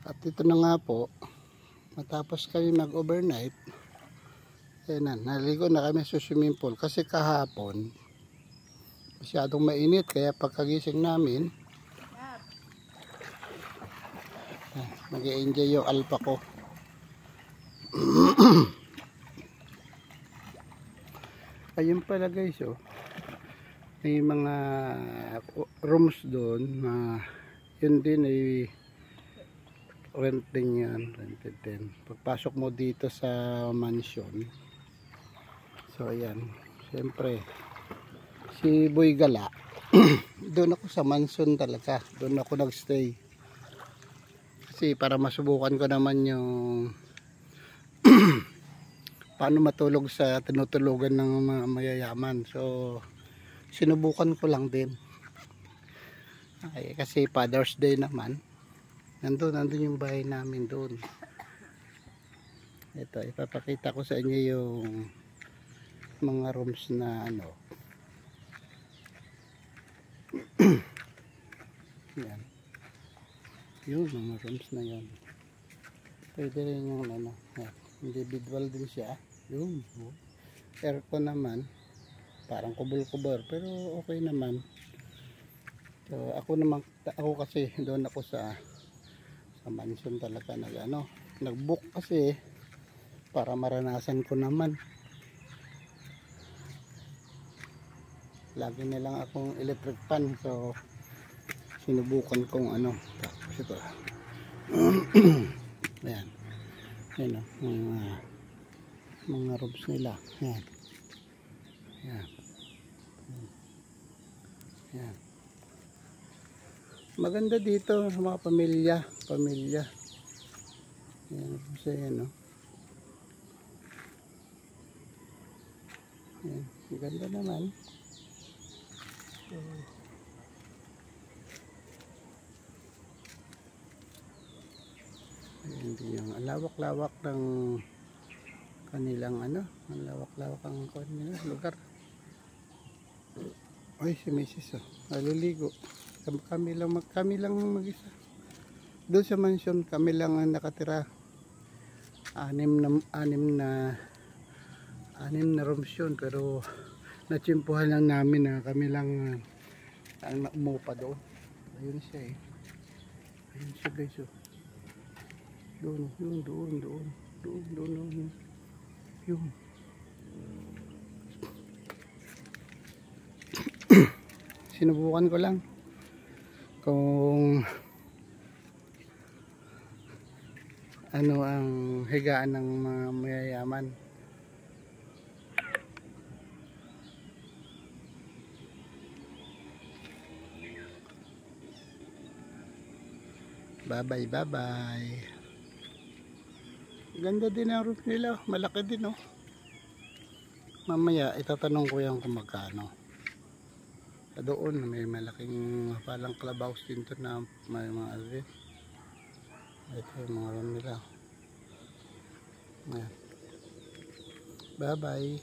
At ito na nga po, matapos kami mag-overnight, naligo na kami sa swimming pool kasi kahapon masyadong mainit, kaya pagkagising namin nag-i-enjoy yung alpa ko. Ayun pala guys, oh, may mga rooms doon na yun din ay rent din yan, rented din. Pagpasok mo dito sa mansion, so ayan, siyempre si Boy Gala doon ako sa mansion talaga, doon ako nagstay kasi para masubukan ko naman yung paano matulog sa tinutulugan ng mga mayayaman. So sinubukan ko lang din kasi Father's Day naman. Nandun yung bahay namin doon. Ito, ipapakita ko sa inyo yung mga rooms na ano. Yan. Yun, mga rooms na yan. Pwede rin yung ano. Yan. Individual din siya. Yun. Aircon naman. Parang kubol-kubor. Pero okay naman. So, ako kasi doon ako sa mansion talaga nag-book kasi para maranasan ko naman. Lagi na lang akong electric fan, so sinubukan kong tapos ito ayan, ayan o, mga rooms nila, ayan, ayan, ayan. Maganda dito mga pamilya. Ayan po siya, yan, no? Ayan, maganda naman. So, ayan din yung lawak-lawak ng kanilang ang lawak-lawak ang kanilang lugar. Ay, si Mrs. Naliligo. Kami lang mag-isa. Doon sa mansion kami lang ang nakatira. Anim na rooms yun, pero natsimpuhan lang namin na kami lang ang umupa doon. Ayun siya ayun siya guys, oh. Doon yun. Sinubukan ko lang kung ano ang higaan ng mga mayayaman. Bye bye. Ganda din ang roof nila, malaki din, oh. Mamaya itatanong ko yan kung magkano. Doon may malaking palang clubhouse dito na may mga alvin. Ito yung mga room nila. Ayan. Bye bye.